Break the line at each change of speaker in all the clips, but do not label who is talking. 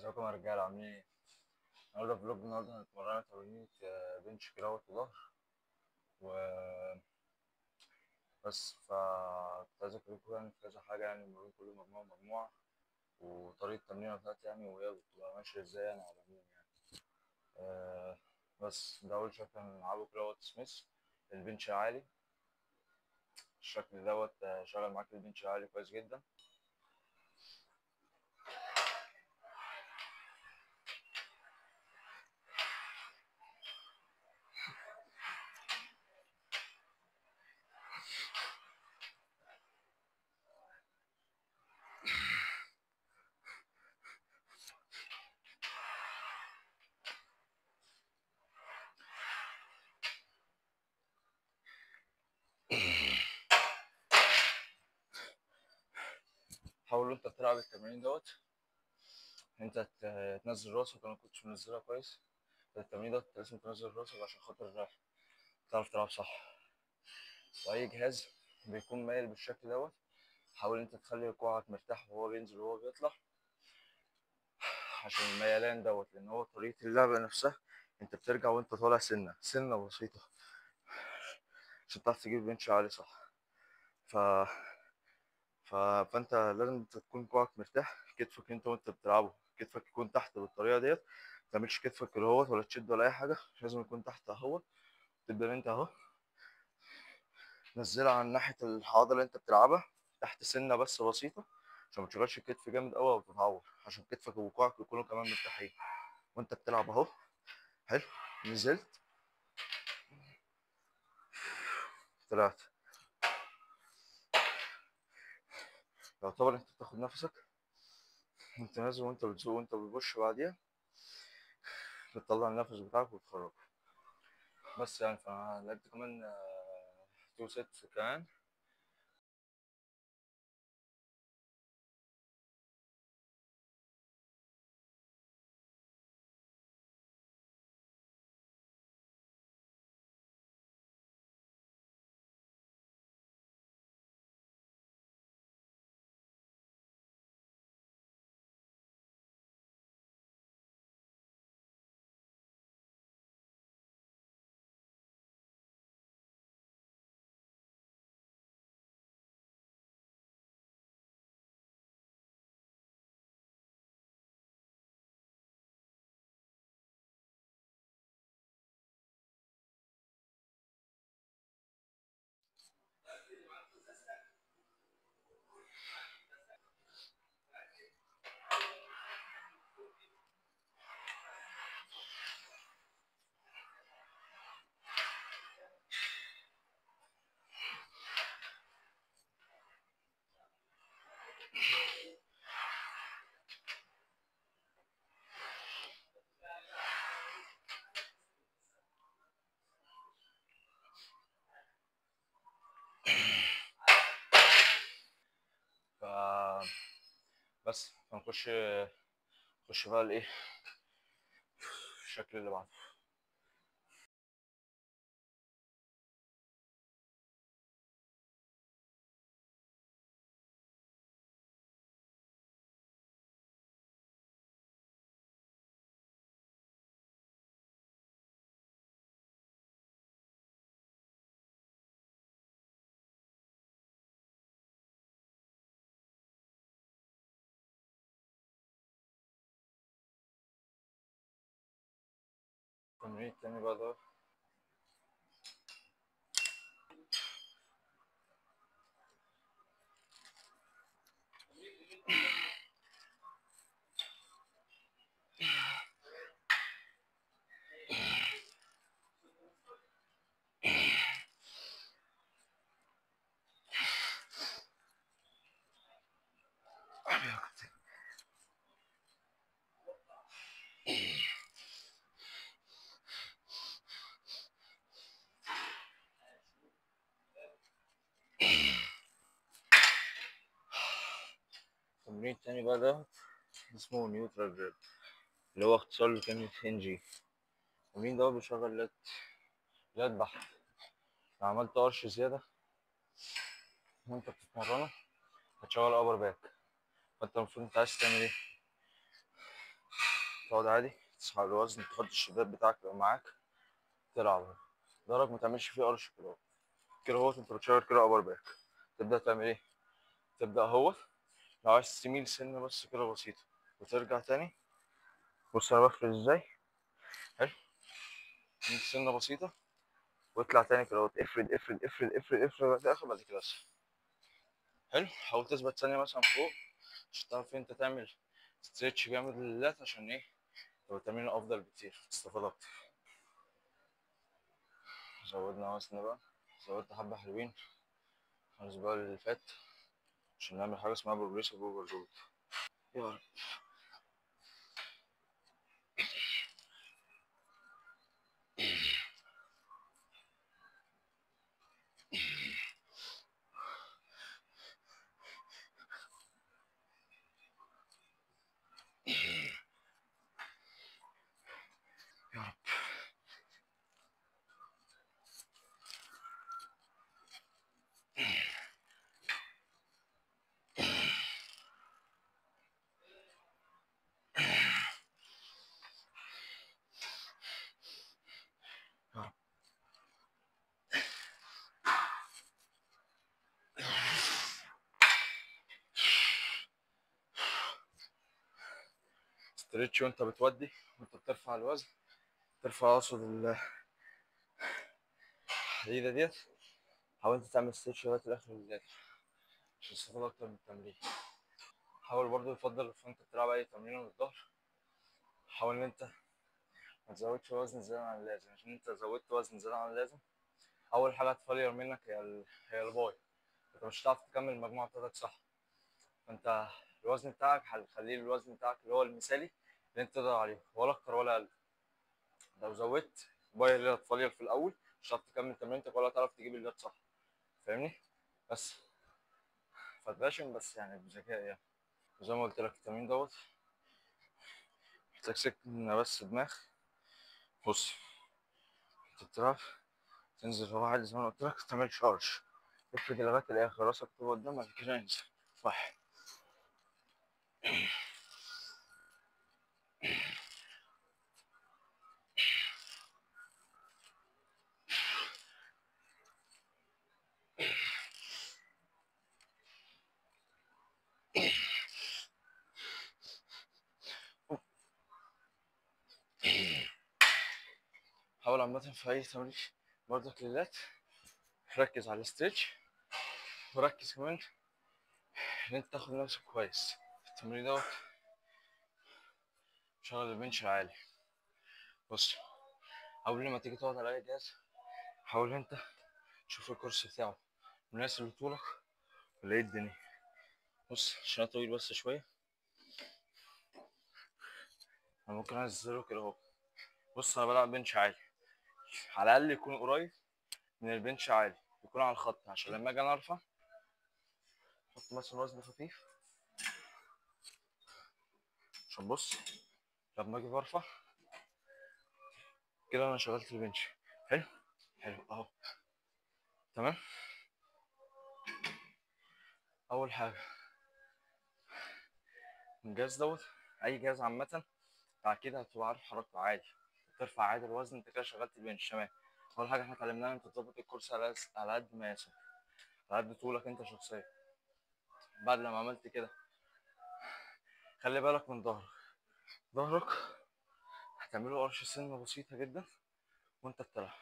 ازيكم يا رجاله عاملين ايه؟ النهارده فلوج النهارده هنتمرن تمرينة بنش كده وظهر و بس كنت عايز اكلمكم يعني في كذا حاجة يعني بنوريكم كل مجموعة مجموعة وطريقة التمرين بتاعتي يعني وهي بتبقى ماشية ازاي يعني على العموم يعني آه، بس ده أول شكل هنلعبه كده هو سميث البنش عالي. الشكل شغل معاك البنش عالي كويس جدا. حاول انت بتلعب التمرين انت تنزل راسك، انا كنتش منزلها كويس. التمرين لازم تنزل راسك عشان خاطر تعرف تلعب صح. واي جهاز بيكون مايل بالشكل حاول انت تخلي كوعك مرتاح وهو بينزل وهو بيطلع عشان الميلان لان هو طريقة اللعبة نفسها. انت بترجع وانت طالع سنة سنة بسيطة عشان تعرف تجيب بنش عالي صح. ف... فانت لازم انت تكون كوعك مرتاح، كتفك وانت بتلعبه كتفك يكون تحت بالطريقة ديت. متعملش كتفك اللي هو ولا تشد ولا اي حاجة، لازم يكون تحت اهو. تبدأ انت اهو نزلها عن ناحية العضلة اللي انت بتلعبها تحت سنة بس بسيطة عشان متشغلش الكتف جامد قوي وتتعور، عشان كتفك وكوعك يكونوا كمان مرتاحين وانت بتلعب اهو. حلو. نزلت طلعت. يعتبر انت بتاخد نفسك وانت نازل وانت بتزوق وانت بتبش بعديها بتطلع النفس بتاعك وتخرج. بس يعني فانا لعبت كمان تو سيتس كمان. ف بس نخش بقى الايه الشكل اللي بعده. التمرين التاني بقى ده التمرين التاني بقى ده اسمه نيوترال جريب، اللي هو اختصار لكلمة NG. التمرين ده بيشغل يد بحت. لو عملت قرش زيادة وانت بتتمرنه هتشغل ابر باك. فانت المفروض انت عايز تعمل ايه؟ تقعد عادي، تصحى الوزن، تحط الشداد بتاعك لو معاك، تلعب. ضهرك ما تعملش فيه قرش كده، كده اهوت. انت بتشغل كده ابر باك. تبدا تعمل ايه؟ تبدا اهوت، لو عايز تميل سنه بس كده بسيطه وترجع تاني. بص انا بفرد ازاي. حلو. تميل سنه بسيطه واطلع تاني كده اهوت، افرد افرد افرد افرد افرد لغايه الاخر، بعد كده اسحب. حلو. حاول تثبت ثانيه مثلا فوق عشان تعرف انت تعمل ستريتش جامد للات، عشان ايه؟ تبقى التمرين افضل بكتير، تستفاد اكتر. زودنا وزن بقى، زودت حبه حلوين عن الاسبوع اللي فات، عشان نعمل حاجه اسمها بروجريسيف اوفرلود. يلا. يا رب. يا رب. ستريتش وانت بتودي، وانت بترفع الوزن، ترفع اقصد الحديده ديت. حاول انت تعمل ستريتش لغايه الاخر بالذات عشان تستفاد اكتر من التمرين. حاول برضو، يفضل وانت بتلعب اي تمرين للظهر، حاول ان انت ما تزودش وزن زياده عن اللازم، عشان انت زودت وزن زياده عن اللازم اول حاجه هتفلير منك هي الباي. انت مش هتعرف تكمل المجموعه بتاعتك صح. فانت الوزن بتاعك هتخليه الوزن بتاعك اللي هو المثالي اللي انت تقدر عليه، ولا اكتر ولا اقل. لو زودت باي اللي هتفلير في الاول، مش هتعرف تكمل تمرينتك ولا هتعرف تجيب اللات صح. فاهمني؟ بس فتباشن بس يعني بذكاء يعني. وزي ما قلت لك التمرين دوت محتاج سكنة بس دماغ. بص، انت بتلعب تنزل هو عادي زي ما قلت لك، متعملش قرش، افرد لغاية الآخر، راسك تبقى قدام، بعد كده انزل. واحد. حاول عامة في أي تمرين برضك للات ركز على الستريتش، وركز كمان إن أنت تاخد نفسك كويس في التمرين دوت. شغل البنش العالي. بص، قبل ما تيجي تقعد على أي جهاز، حاول أنت تشوف الكورس بتاعه مناسب لطولك ولا إيه الدنيا. بص عشان أنا طويل بس شوية، أنا ممكن أنزله كده أهو. بص أنا بلعب بنش عالي، على الأقل يكون قريب من البنش عالي، يكون على الخط، عشان لما أجي أنا أرفع أحط مثلا وزن خفيف. عشان بص، لما أجي برفع كده أنا شغلت البنش. حلو. حلو أهو. تمام. أول حاجة الجهاز دوت، أي جهاز عامة، بعد كده هتبقى عارف حركته عادي، ترفع عادي الوزن، أنت كده شغلت البنش تمام. أول حاجة إحنا اتعلمناها أنت تظبط الكرسي على قد مقاسك، على قد طولك أنت شخصيا. بعد لما عملت كده، خلي بالك من ظهرك هتعمله قرش سنة بسيطة جدا وأنت بتلعب.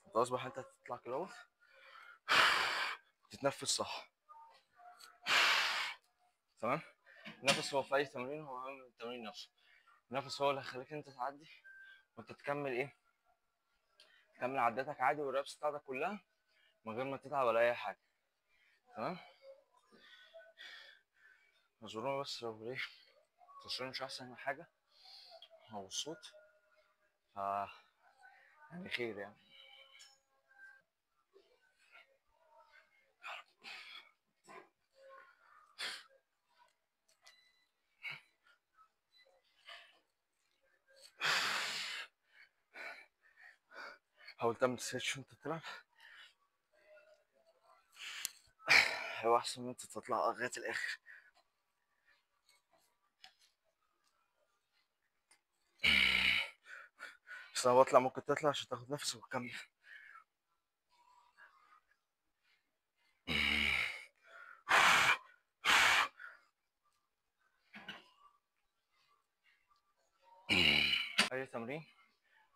أنت أصبح أنت تطلع كده أهوت، تتنفس صح. تمام. النفس هو في أي تمرين هو أهم من التمرين نفسه. النفس هو اللي هيخليك أنت تعدي وأنت تكمل إيه، تكمل عداتك عادي والرابس بتاعتك كلها من غير ما تتعب ولا أي حاجة. تمام. اعذروني بس لو إيه التصوير مش أحسن حاجة أو الصوت، ف يعني خير يعني. حاول تعمل ستريتش وأنت بتلعب، هو أحسن من أنت تطلع لغاية الآخر. بس انا بطلع ممكن تطلع عشان تاخد نفس وتكمل. اي تمرين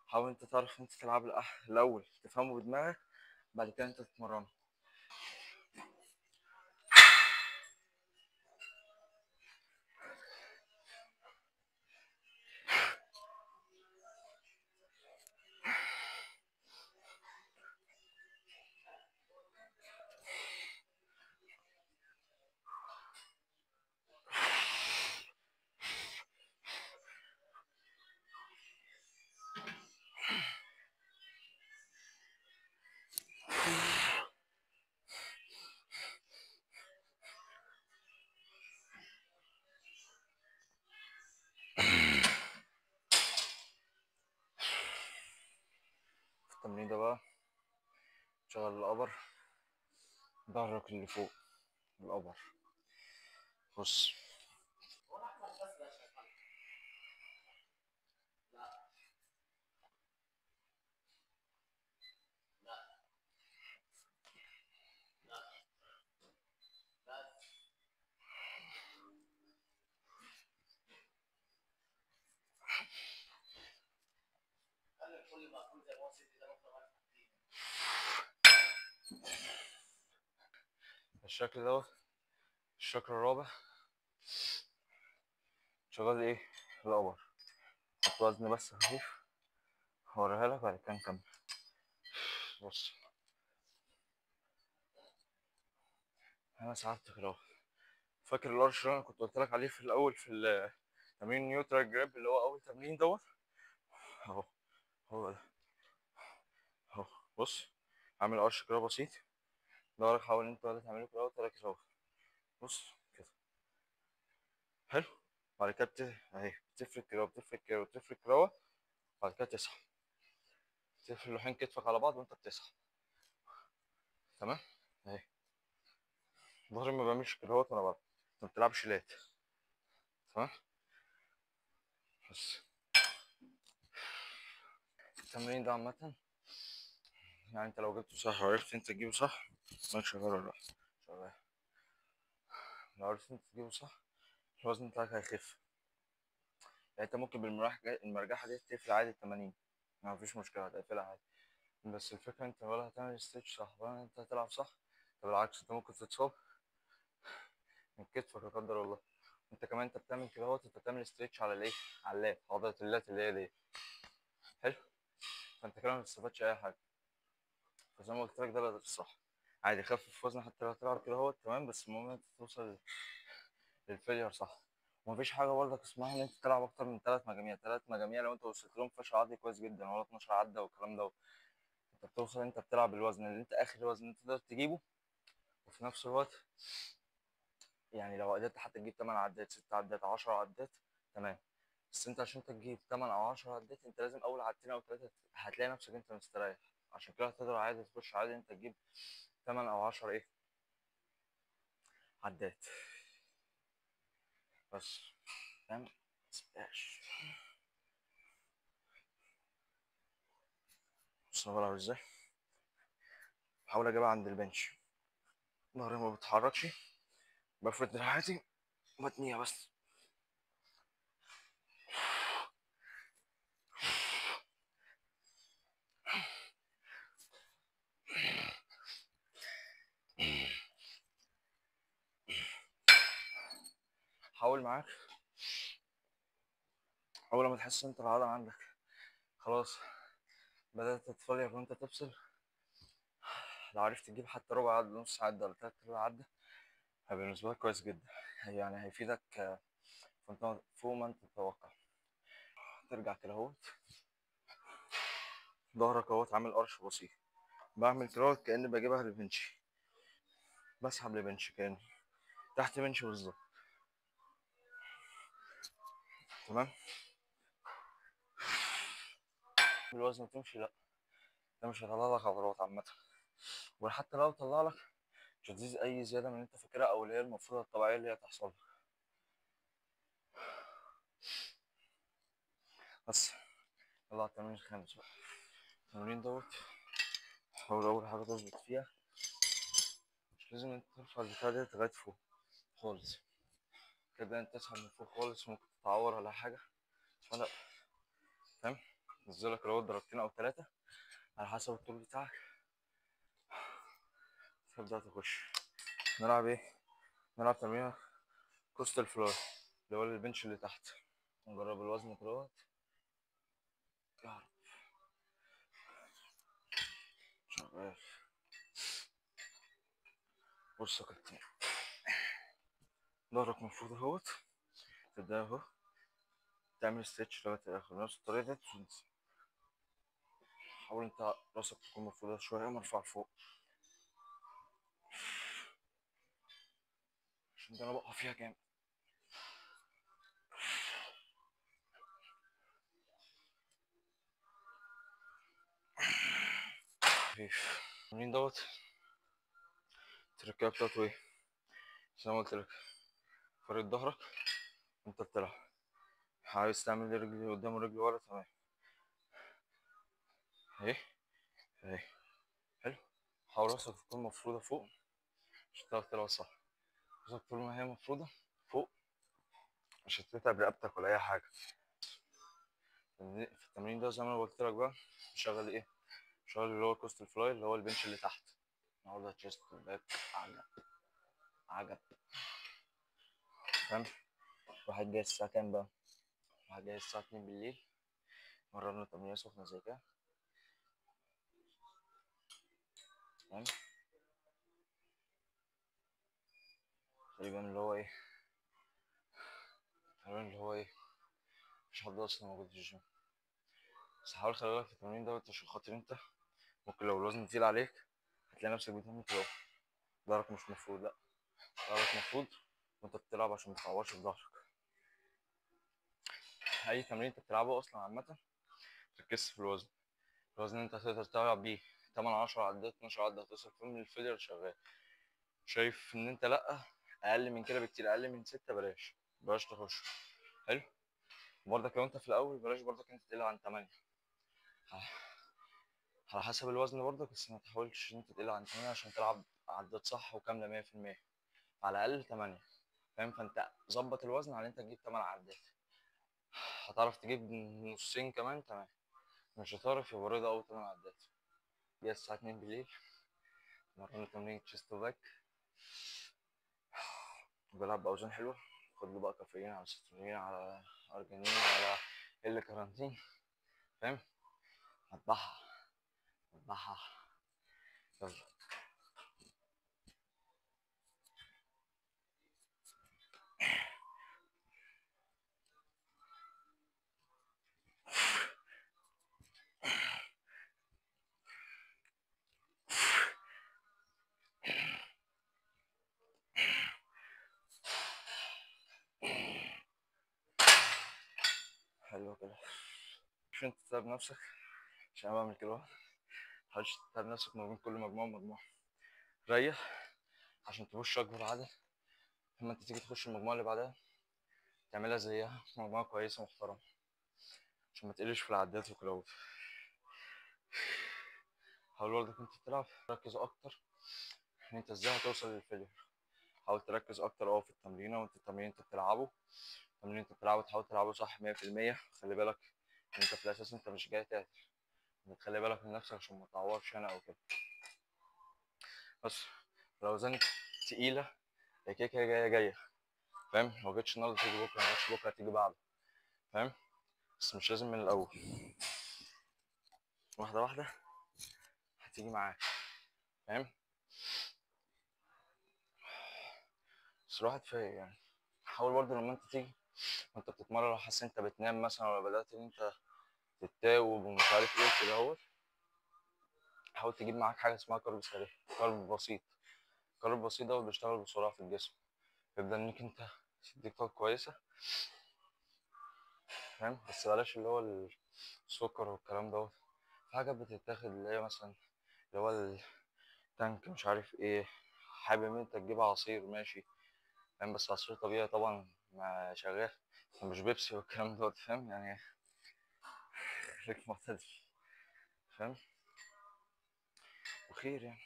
حاول انت تعرف انت تلعب الاول تفهمه بدماغك، بعد كده انت تتمرنه. في التمرين ده بقى شغل الابر، ظهرك اللي فوق الابر. بص الشكل دوت الشكل الرابع شغال ايه الابر. حط وزن بس خفيف هوريها لك بعد كده نكمل. بص انا ساعدت كده اهو. فاكر الارش اللي انا كنت قلت لك عليه في الاول في تمرين نيوترال جريب اللي هو اول تمرين دوت اهو، هو ده اهو. بص عامل ارش كده بسيط، ظهرك حاول انت ولا تعمله كده وتركز اهو. بص كده حلو. بعد كده اهي بتفرد كده وبتفرد كده وبتفرد كده، بعد كده تسحب، تقفل لوحين كتفك على بعض وانت بتسحب. تمام اهي. ظهري ما بعملش كده اهوت وانا بلعب، ما بتلعبش لات. تمام. بس التمرين ده عامة يعني انت لو جبته صح وعرفت انت تجيبه صح مالك شغال ولا لا شغال. لو عرفت انت تجيبه صح الوزن بتاعك هيخف. يعني انت ممكن المرجحة دي تقفل عادي 80، ما فيش مشكلة هتقفلها عادي. بس الفكرة انت ولا هتعمل ستيتش صح ولا انت هتلعب صح. طب بالعكس انت ممكن تتصاب من كتفك لا قدر الله. انت كمان انت بتعمل كده اهوت، انت بتعمل ستريتش على الايه، على اللات، عضله اللات اللي هي دي. حلو. فانت كده ما بتستفادش اي حاجه. فزي ما قلت لك ده الصح. عادي خفف وزن حتى لو هتلعب كده اهوت تمام، بس المهم انت توصل للفيلير صح. ومفيش حاجه برضك اسمها ان انت تلعب اكتر من 3 مجاميع. 3 مجاميع لو انت وصلت لهم فشل عضلي كويس جدا، ولا 12 عده والكلام ده. انت بتوصل انت بتلعب الوزن اللي انت اخر وزن انت تقدر تجيبه، وفي نفس الوقت يعني لو قدرت حتى تجيب 8 عدات 6 عدات 10 عدات تمام. بس انت عشان تجيب 8 او 10 عدات انت لازم اول عدتين او 3 هتلاقي نفسك انت مستريح. عشان كده هتقدر عادي تخش عادي انت تجيب 8 او 10 ايه عدات بس. فاهم؟ متسيبهاش. بص انا بلعب ازاي. بحاول اجيبها عند البنش، ظهري ما بيتحركش، بفرد دراعاتي وبتنيها بس. حاول معاك اول ما تحس انت العضله عندك خلاص بدات تتفرج وانت تفصل، لو عرفت تجيب حتى ربع عدة نص عدة ولا 3/4 عدة هيبقى بالنسبة لك كويس جدا. يعني هيفيدك فوق ما انت تتوقع. ترجع كده اهوت، ظهرك اهوت عامل قرش بسيط، بعمل كده اهوت كأني بجيبها للبنش، بسحب لبنش كأني تحت بنش بالظبط. تمام. بالوزن تمشي لا، ده مش هيطلع لك عضلات عامة، وحتى لو طلع لك مش هتزيد أي زيادة من اللي أنت فاكرها أو اللي هي المفروض الطبيعية اللي هي تحصل لك. بس يلا على التمرين الخامس بقى. التمرين دوت حاول أول حاجة تظبط فيها، مش لازم انت ترفع البتاع ديت لغاية فوق خالص كده، انت تسحب من فوق خالص ممكن تتعور ولا حاجة، فلا، فاهم؟ نزلك لو ضربتين أو تلاتة على حسب الطول بتاعك، تبدأ تخش. نلعب ايه؟ نلعب تمرين كوستال فلاي اللي هو البنش اللي تحت. نجرب الوزن كدهوت. يا رب. شغال. بص يا كابتن، ظهرك المفروض اهوت، تبدأ اهو تعمل ستريتش لغاية الآخر نفس الطريقة ديت وتنزل. حاول انت راسك تكون مفرودة شوية مرفوع فوق، عشان ده انا بقع فيها جامد. خفيف. التمرين دوت التركية بتاعته ايه؟ زي ما قلت لك، فرد ظهرك وانت بتلعب. عايز تعمل رجلي قدام ورجلي ورا، تمام اهي اهي. حلو. حاول راسك تكون مفرودة فوق عشان تعرف تلعب صح. راسك طول ما هي مفرودة فوق مش هتتعب رقبتك ولا أي حاجة. في التمرين ده زي ما أنا قلت لك بقى، شغل إيه؟ شغل اللي هو الكوست فلاي اللي هو البنش اللي تحت. النهارده تشيست باك عجب عجب، فاهم؟ واحد جاي الساعة كام بقى؟ واحد جاي الساعة 2 بالليل، مرنا تمرينة سخنة زي كده، فاهم؟ تقريبا اللي هو إيه؟ تقريبا اللي هو إيه؟ مفيش حد أصلا موجود في الجيم. بس حاول خلي بالك في التمرين دوت عشان خاطر أنت ممكن لو الوزن تقيل عليك هتلاقي نفسك بتعمل كده. ظهرك مش مفروض، لأ، ظهرك مفروض وأنت بتلعب عشان متعورش في ظهرك. أي تمرين أنت بتلعبه أصلا عامة متركزش في الوزن. الوزن انت هتقدر تلعب بيه 8 10 عدات 12 عدة هتصل فيهم الفيلير شغال. شايف ان انت لأ، اقل من كده بكتير، اقل من 6 بلاش، بلاش تخش. حلو. برضك لو انت في الاول بلاش برضك انت تقل عن 8، على حسب الوزن برضك، بس ما تحاولش ان انت تقل عن 8 عشان تلعب عدات صح وكاملة 100%. على الاقل 8، فاهم؟ فانت ظبط الوزن على انت تجيب 8 عدات. هتعرف تجيب نصين كمان تمام، مش هتعرف يبقى رضا اول 8 عدات. جاي الساعة 2 بالليل، مرة تمرين تشيست باك، بلعب بأوزان حلوة. خد له بقى كافيين على سيتونين على أرجانين على كارانتين، فاهم؟ هتبحها هتبحها. يلا. حلو كده. مش انت تتعب نفسك عشان انا بعمل كده، متحاولش تتعب نفسك ما بين كل مجموعة ومجموعة. ريح عشان تخش أكبر عدد، لما انت تيجي تخش المجموعة اللي بعدها تعملها زيها مجموعة كويسة محترمة عشان ما تقلش في العدات وكده. حاول برضك انت تلعب ركز أكتر ان انت ازاي هتوصل للفيلير. حاول تركز أكتر في التمرينة، وانت التمرين انت بتلعبه، التمرين انت بتلعبه تحاول تلعبه صح 100%. خلي بالك ان انت في الاساس انت مش جاي تعمل، خلي بالك من نفسك عشان ما تعورش انا او كده. بس لو زنت تقيله هي كده كده جايه جايه، فاهم؟ لو جتش النهارده تيجي بكره، ما جتش بكره تيجي بعده، فاهم؟ بس مش لازم من الاول، واحده واحده هتيجي معاك، فاهم؟ بس الواحد فايق يعني. حاول برضه لما انت تيجي وانت بتتمرن لو حاسس انت بتنام مثلا ولا بدات ان انت تتاوب ومش عارف ايه كده اهوت، حاول تجيب معاك حاجه اسمها كارب سريع، كارب بسيط. الكارب البسيط ده بيشتغل بسرعه في الجسم، يبدأ انك انت تديك طاقة كويسة، فاهم؟ بس بلاش اللي هو السكر والكلام دوت. في حاجات بتتاخد اللي هي مثلا اللي هو التانك مش عارف ايه، حابب ان انت تجيب عصير ماشي، فاهم؟ بس عصير طبيعي طبعا ما شغال، مش بيبسي والكلام دوت، فاهم يعني؟ خليك معتدل، فاهم؟ وخير يعني.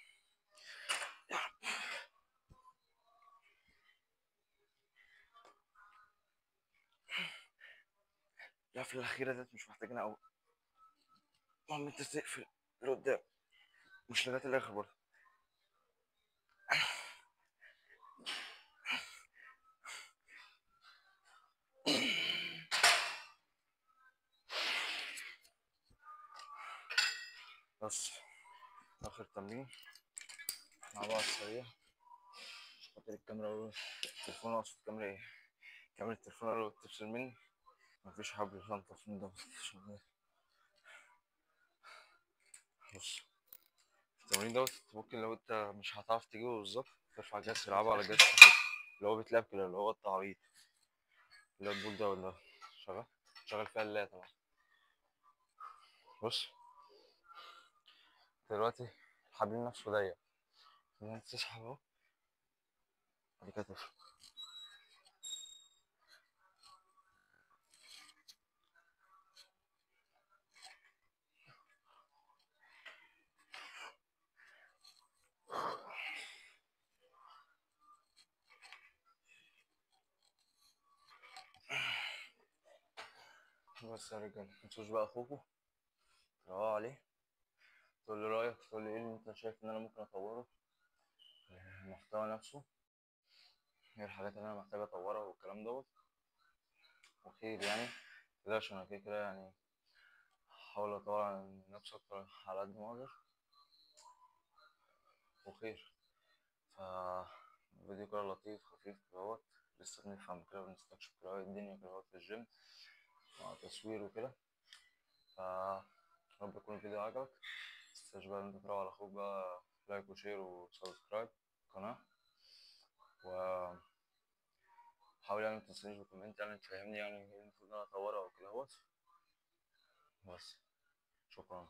القفلة الأخيرة ديت مش محتاجين أوي، المهم أنت تقفل لقدام مش لغاية الآخر برضه. بس آخر تمرين مع بعض سريع. خاطر الكاميرا التليفون واقف في الكاميرا إيه؟ كاميرا التليفون لو تفصل مني مفيش حبل شنطة في ده شغال. بص التمرين دوت ممكن لو انت مش هتعرف تجيبه بالظبط ترفع جهاز تلعبه على جهاز خفيف اللي هو بيتلعب كده اللي هو التعريض اللي هو البول ده ولا شغال شغال فيها اللي طبعا. بص دلوقتي الحبل نفسه ضيق انت تسحب اهو بعد كده تفرد. بس يا رجاله متنسوش بقى اخوكوا تروقوا عليه تقول لي رايك تقول لي ايه اللي انت شايف ان انا ممكن اطوره المحتوى نفسه ايه الحاجات اللي انا محتاج اطورها والكلام دوت وخير يعني كده عشان انا كده كده يعني هحاول اطور عن نفسي اكتر على قد ما اقدر وخير. ف الفيديو كده لطيف خفيف كدهوت لسه بنفهم كده بنستكشف كده الدنيا كدهوت في الجيم مع تصوير وكده. ف رب يكون الفيديو عجبك متنساش بقى ان انت تروح على اخوك بقى لايك وشير وسبسكرايب القناة وحاول يعني متنسانيش بكومنت يعني تفهمني يعني ايه المفروض ان انا اطورها او كدهوت. بس شكرا.